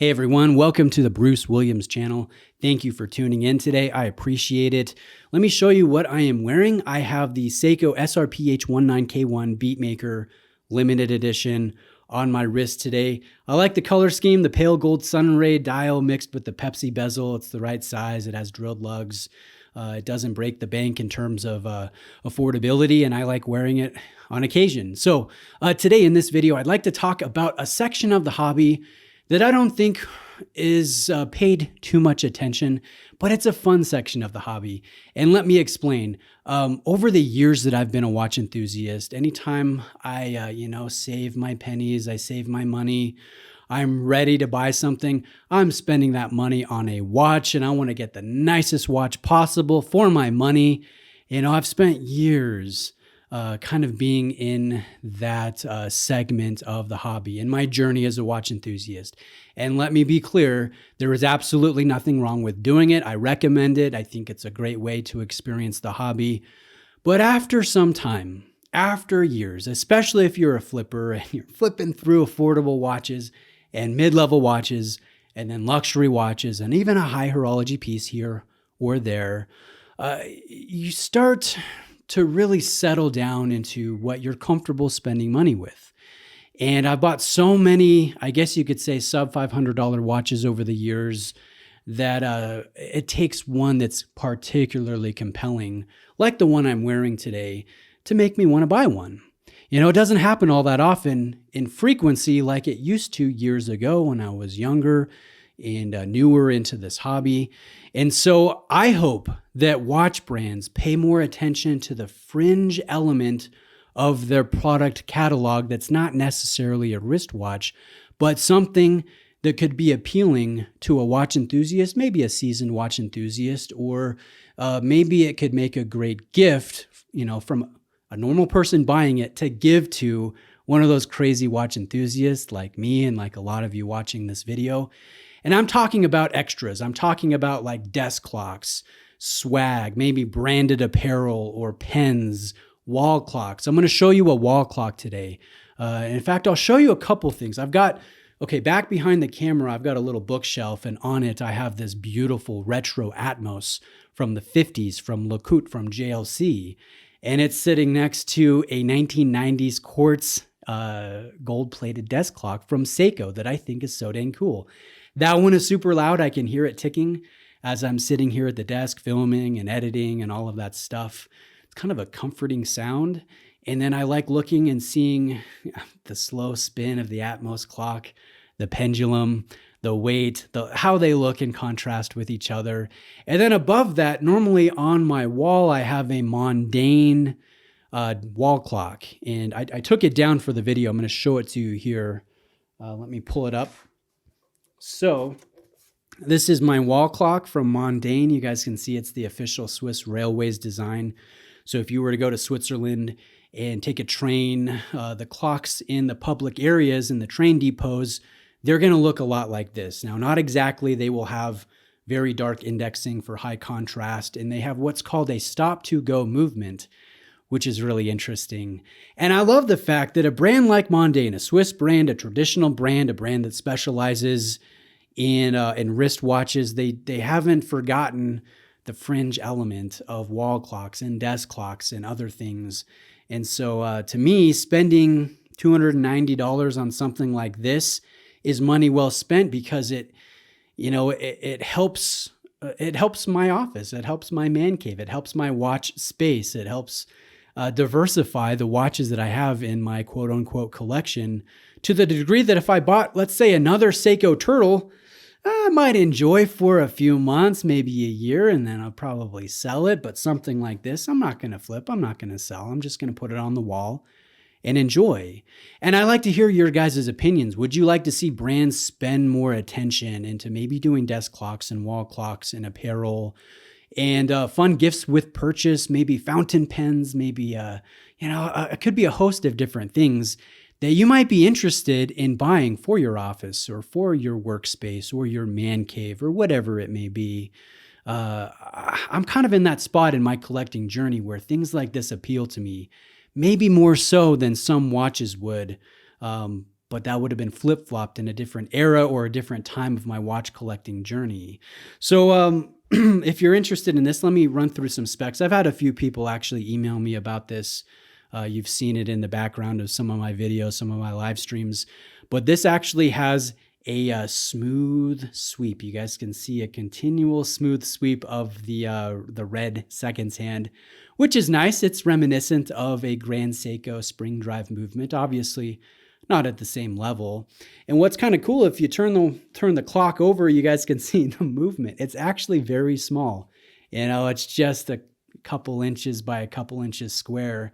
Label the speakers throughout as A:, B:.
A: Hey everyone, welcome to the Bruce Williams channel. Thank you for tuning in today. I appreciate it. Let me show you what I am wearing. I have the Seiko SRPH19K1 Beatmaker limited edition on my wrist today. I like the color scheme, the pale gold sun ray dial mixed with the Pepsi bezel. It's the right size. It has drilled lugs. It doesn't break the bank in terms of affordability, and I like wearing it on occasion. So today in this video, I'd like to talk about a section of the hobby that I don't think is paid too much attention, but it's a fun section of the hobby. And let me explain. Over the years that I've been a watch enthusiast, anytime I, save my pennies, I save my money, I'm ready to buy something, I'm spending that money on a watch, and I want to get the nicest watch possible for my money. I've spent years kind of being in that segment of the hobby in my journey as a watch enthusiast. And let me be clear, there is absolutely nothing wrong with doing it. I recommend it. I think it's a great way to experience the hobby. But after some time, after years, especially if you're a flipper and you're flipping through affordable watches and mid-level watches and then luxury watches and even a high horology piece here or there, you start to really settle down into what you're comfortable spending money with. And I bought so many, I guess you could say sub $500 watches over the years that it takes one that's particularly compelling, like the one I'm wearing today, to make me want to buy one. It doesn't happen all that often in frequency like it used to years ago when I was younger and newer into this hobby. And so I hope that watch brands pay more attention to the fringe element of their product catalog that's not necessarily a wristwatch, but something that could be appealing to a watch enthusiast, maybe a seasoned watch enthusiast, or maybe it could make a great gift, from a normal person buying it to give to one of those crazy watch enthusiasts like me and like a lot of you watching this video. And I'm talking about extras. I'm talking about like desk clocks, swag, maybe branded apparel or pens, wall clocks. I'm going to show you a wall clock today. In fact, I'll show you a couple things. Back behind the camera, I've got a little bookshelf, and on it, I have this beautiful retro Atmos from the 50s from Lecoute from JLC. And it's sitting next to a 1990s quartz gold-plated desk clock from Seiko that I think is so dang cool. That one is super loud. I can hear it ticking as I'm sitting here at the desk filming and editing and all of that stuff. It's kind of a comforting sound. And then I like looking and seeing the slow spin of the Atmos clock, the pendulum, the weight, how they look in contrast with each other. And then above that, normally on my wall, I have a Mondaine wall clock. And I took it down for the video. I'm going to show it to you here. Let me pull it up. So this is my wall clock from Mondaine. You guys can see it's the official Swiss Railways design. So if you were to go to Switzerland and take a train, the clocks in the public areas and the train depots, they're going to look a lot like this. Now, not exactly. They will have very dark indexing for high contrast, and they have what's called a stop-to-go movement, which is really interesting. And I love the fact that a brand like Mondaine, a Swiss brand, a traditional brand, a brand that specializes in wristwatches, they haven't forgotten the fringe element of wall clocks and desk clocks and other things. And so to me, spending $290 on something like this is money well spent because it helps my office, it helps my man cave, it helps my watch space, it helps diversify the watches that I have in my quote unquote collection to the degree that if I bought, let's say, another Seiko Turtle, I might enjoy for a few months, maybe a year, and then I'll probably sell it. But something like this, I'm not going to flip. I'm not going to sell. I'm just going to put it on the wall and enjoy. And I like to hear your guys' opinions. Would you like to see brands spend more attention into maybe doing desk clocks and wall clocks and apparel and fun gifts with purchase, maybe fountain pens, maybe, it could be a host of different things that you might be interested in buying for your office or for your workspace or your man cave or whatever it may be. I'm kind of in that spot in my collecting journey where things like this appeal to me, maybe more so than some watches would. but that would have been flip-flopped in a different era or a different time of my watch collecting journey. So if you're interested in this, let me run through some specs. I've had a few people actually email me about this. You've seen it in the background of some of my videos, some of my live streams, but this actually has a smooth sweep. You guys can see a continual smooth sweep of the red seconds hand, which is nice. It's reminiscent of a Grand Seiko spring drive movement, obviously not at the same level. And what's kind of cool, if you turn the clock over, you guys can see the movement. It's actually very small. It's just a couple inches by a couple inches square,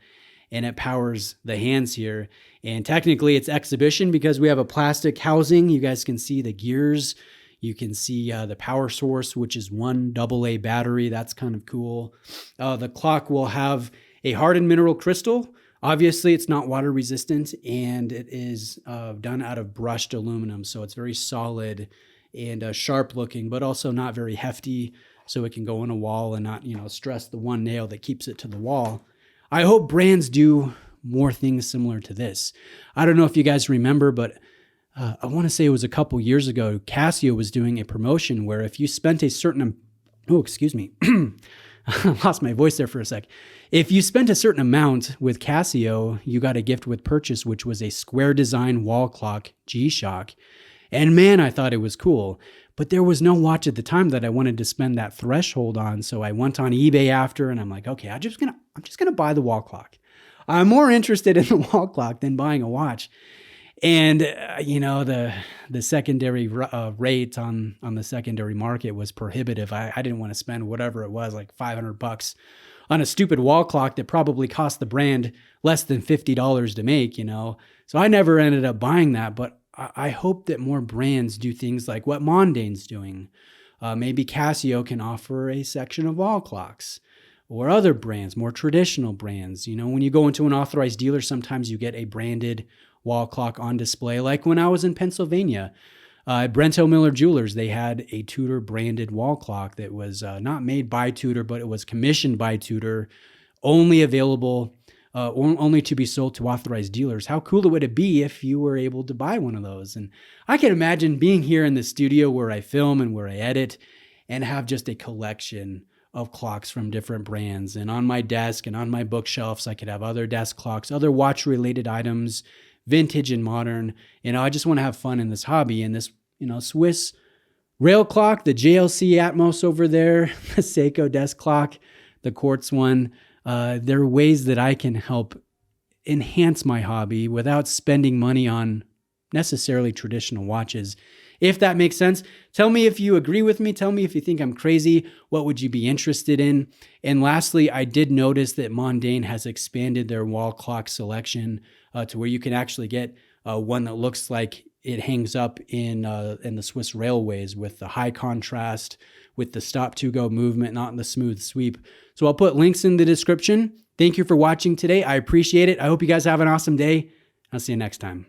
A: and it powers the hands here. And technically it's exhibition because we have a plastic housing. You guys can see the gears. You can see the power source, which is one AA battery. That's kind of cool. The clock will have a hardened mineral crystal. Obviously it's not water resistant, and it is done out of brushed aluminum. So it's very solid and sharp looking, but also not very hefty. So it can go in a wall and not, stress the one nail that keeps it to the wall. I hope brands do more things similar to this. I don't know if you guys remember, but I want to say it was a couple years ago, Casio was doing a promotion where if you spent a certain, I lost my voice there for a sec. If you spent a certain amount with Casio, you got a gift with purchase, which was a square design wall clock G-Shock. And man, I thought it was cool. But there was no watch at the time that I wanted to spend that threshold on. So I went on eBay after, and I'm like, okay, I'm just gonna buy the wall clock. I'm more interested in the wall clock than buying a watch. And the secondary rate on the secondary market was prohibitive. I didn't want to spend whatever it was, like $500 on a stupid wall clock that probably cost the brand less than $50 to make. So I never ended up buying that. But I hope that more brands do things like what Mondaine's doing. Maybe Casio can offer a section of wall clocks, or other brands, more traditional brands. When you go into an authorized dealer, sometimes you get a branded wall clock on display. Like when I was in Pennsylvania, at Brento Miller Jewelers, they had a Tudor branded wall clock that was not made by Tudor, but it was commissioned by Tudor, only available only to be sold to authorized dealers. How cool would it be if you were able to buy one of those? And I can imagine being here in the studio where I film and where I edit and have just a collection of clocks from different brands. And on my desk and on my bookshelves, I could have other desk clocks, other watch related items, vintage and modern. I just want to have fun in this hobby. And this, Swiss rail clock, the JLC Atmos over there, the Seiko desk clock, the quartz one, there are ways that I can help enhance my hobby without spending money on necessarily traditional watches. If that makes sense, tell me if you agree with me. Tell me if you think I'm crazy. What would you be interested in? And lastly, I did notice that Mondaine has expanded their wall clock selection to where you can actually get one that looks like it hangs up in the Swiss railways with the high contrast, with the stop-to-go movement, not in the smooth sweep. So I'll put links in the description. Thank you for watching today. I appreciate it. I hope you guys have an awesome day. I'll see you next time.